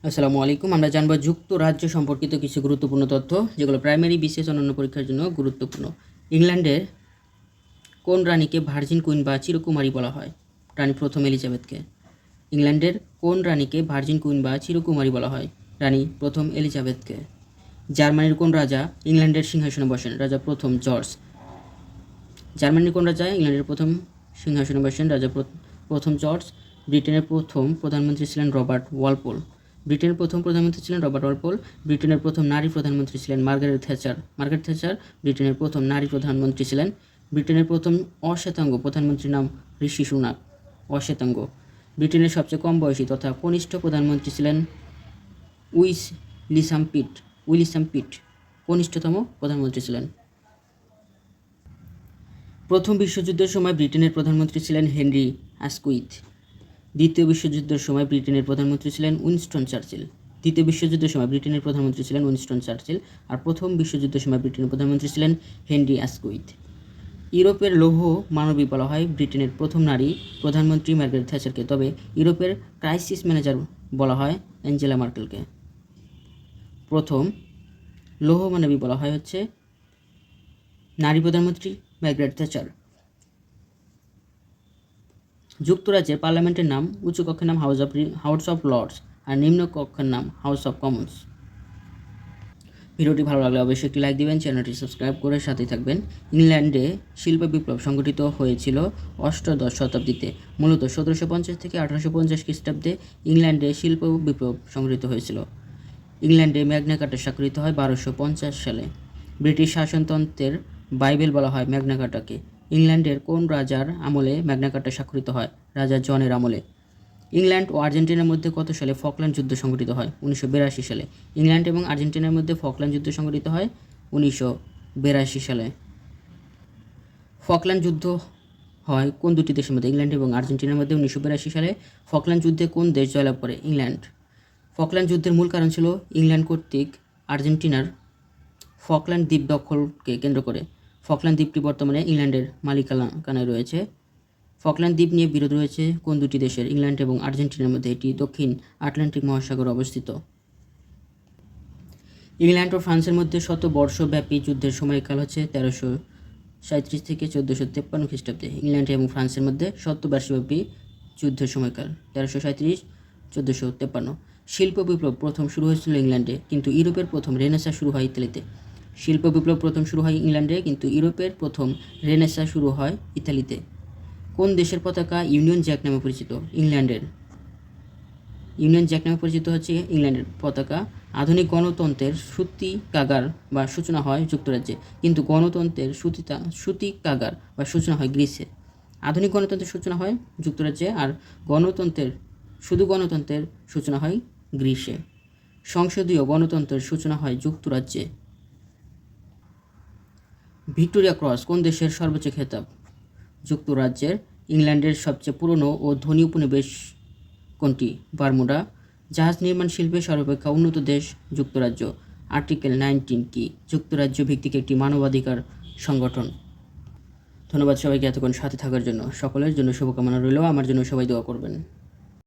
আসসালামু আলাইকুম। আমরা জানবো যুক্তরাজ্য সম্পর্কিত কিছু গুরুত্বপূর্ণ তথ্য, যেগুলো প্রাইমারি, বিশেষ, অন্যান্য পরীক্ষার জন্য গুরুত্বপূর্ণ। ইংল্যান্ডের কোন রানীকে ভার্জিন কুইন বা চিরকুমারী বলা হয়? রানী প্রথম এলিজাবেথকে। ইংল্যান্ডের কোন রানীকে ভার্জিন কুইন বা চিরকুমারী বলা হয়? রানী প্রথম এলিজাবেথকে। জার্মানির কোন রাজা ইংল্যান্ডের সিংহাসনে বসেন? রাজা প্রথম জর্জ। জার্মানির কোন রাজা ইংল্যান্ডের প্রথম সিংহাসনে বসেন? রাজা প্রথম জর্জ। ব্রিটেনের প্রথম প্রধানমন্ত্রী ছিলেন রবার্ট ওয়ালপোল। ব্রিটেনের প্রথম প্রধানমন্ত্রী ছিলেন রবার্ট ওয়ালপোল। ব্রিটেনের প্রথম নারী প্রধানমন্ত্রী ছিলেন মার্গারেট থ্যাচার। ব্রিটেনের প্রথম নারী প্রধানমন্ত্রী ছিলেন। ব্রিটেনের প্রথম অশ্বেতাঙ্গ প্রধানমন্ত্রীর নাম ঋষি সুনাক। অশ্বেতাঙ্গ। ব্রিটেনের সবচেয়ে কম বয়সী তথা কনিষ্ঠ প্রধানমন্ত্রী ছিলেন উইলিয়াম পিট। কনিষ্ঠতম প্রধানমন্ত্রী ছিলেন। প্রথম বিশ্বযুদ্ধের সময় ব্রিটেনের প্রধানমন্ত্রী ছিলেন হেনরি অ্যাসকুইথ। দ্বিতীয় বিশ্বযুদ্ধের সময় ব্রিটেনের প্রধানমন্ত্রী ছিলেন উইনস্টন চার্চিল। দ্বিতীয় বিশ্বযুদ্ধের সময় ব্রিটেনের প্রধানমন্ত্রী ছিলেন উইনস্টন চার্চিল, আর প্রথম বিশ্বযুদ্ধের সময় ব্রিটেনের প্রধানমন্ত্রী ছিলেন হেনরি অ্যাসকুইথ। ইউরোপের লৌহ মানবী বলা হয় ব্রিটেনের প্রথম নারী প্রধানমন্ত্রী মার্গারেট থ্যাচারকে, তবে ইউরোপের ক্রাইসিস ম্যানেজার বলা হয় অ্যাঞ্জেলা মার্কেলকে। প্রথম লৌহ মানবী বলা হয় হচ্ছে নারী প্রধানমন্ত্রী মার্গারেট থ্যাচার। যুক্তরাজ্যের পার্লামেন্টের নাম উচ্চ কক্ষের নাম হাউস অফ লর্ডস আর নিম্ন কক্ষের নাম হাউস অফ কমন্স। ভিডিওটি ভালো লাগলে অবশ্যই একটি লাইক দিবেন, চ্যানেলটি সাবস্ক্রাইব করে সাথেই থাকবেন। ইংল্যান্ডে শিল্প বিপ্লব সংঘটিত হয়েছিল অষ্টাদশ শতাব্দীতে। মূলত 1750 থেকে 1850 খ্রিস্টাব্দে ইংল্যান্ডে শিল্প বিপ্লব সংঘটিত হয়েছিল। ইংল্যান্ডে ম্যাগনা কার্টা স্বাক্ষরিত হয় 1250 সালে। ব্রিটিশ শাসনতন্ত্রের বাইবেল বলা হয় ম্যাগনা কার্টাকে। ইংল্যান্ডের কোন রাজার আমলে ম্যাগনা কার্টা স্বাক্ষরিত হয়? রাজা জনের আমলে। ইংল্যান্ড ও আর্জেন্টিনার মধ্যে কত সালে ফকল্যান্ড যুদ্ধ সংঘটিত হয়? 1982 সালে। ইংল্যান্ড এবং আর্জেন্টিনার মধ্যে ফকল্যান্ড যুদ্ধ সংঘটিত হয় 1982 সালে। ফকল্যান্ড যুদ্ধ হয় কোন দুটি দেশের মধ্যে? ইংল্যান্ড এবং আর্জেন্টিনার মধ্যে 1982 সালে। ফকল্যান্ড যুদ্ধে কোন দেশ জয়লাভ করে? ইংল্যান্ড। ফকল্যান্ড যুদ্ধের মূল কারণ ছিল ইংল্যান্ড কর্তৃক আর্জেন্টিনার ফকল্যান্ড দ্বীপ দখলকে কেন্দ্র করে। ফকল্যান্ড দ্বীপটি বর্তমানে ইংল্যান্ডের মালিকানায় রয়েছে। ফকল্যান্ড দ্বীপ নিয়ে বিরোধ রয়েছে কোন দুটি দেশের? ইংল্যান্ড এবং আর্জেন্টিনার মধ্যে। এটি দক্ষিণ আটলান্টিক মহাসাগরে অবস্থিত। ইংল্যান্ড ও ফ্রান্সের মধ্যে শতবর্ষব্যাপী যুদ্ধের সময়কাল হচ্ছে 1337 থেকে 1453 খ্রিস্টাব্দে। ইংল্যান্ড এবং ফ্রান্সের মধ্যে শতবর্ষব্যাপী যুদ্ধের সময়কাল 1337-1453। শিল্প বিপ্লব প্রথম শুরু হয়েছিল ইংল্যান্ডে, কিন্তু ইউরোপের প্রথম রেনেসাঁ শুরু হয় ইতালিতে। শিল্প বিপ্লব প্রথম শুরু হয় ইংল্যান্ডে, কিন্তু ইউরোপের প্রথম রেনেসাঁ শুরু হয় ইতালিতে। কোন দেশের পতাকা ইউনিয়ন জ্যাক নামে পরিচিত? ইংল্যান্ডের। ইউনিয়ন জ্যাক নামে পরিচিত হচ্ছে ইংল্যান্ডের পতাকা। আধুনিক গণতন্ত্রের সূতিকাগার বা সূচনা হয় যুক্তরাজ্যে, কিন্তু গণতন্ত্রের সূতিকাগার বা সূচনা হয় গ্রিসে। আধুনিক গণতন্ত্রের সূচনা হয় যুক্তরাজ্যে, আর গণতন্ত্রের সূচনা হয় গ্রিসে। সংসদীয় গণতন্ত্রের সূচনা হয় যুক্তরাজ্যে। ভিক্টোরিয়া ক্রস কোন দেশের সর্বোচ্চ খেতাব? যুক্তরাজ্যের। ইংল্যান্ডের সবচেয়ে পুরনো ও ধনী উপনিবেশ কোনটি? বারমুডা। জাহাজ নির্মাণ শিল্পে সর্বাপেক্ষা উন্নত দেশ যুক্তরাজ্য। আর্টিকেল 19 কি? যুক্তরাজ্য ভিত্তিক একটি মানবাধিকার সংগঠন। ধন্যবাদ সবাইকে এতক্ষণ সাথে থাকার জন্য। সকলের জন্য শুভকামনা রইল। আমার জন্য সবাই দোয়া করবেন।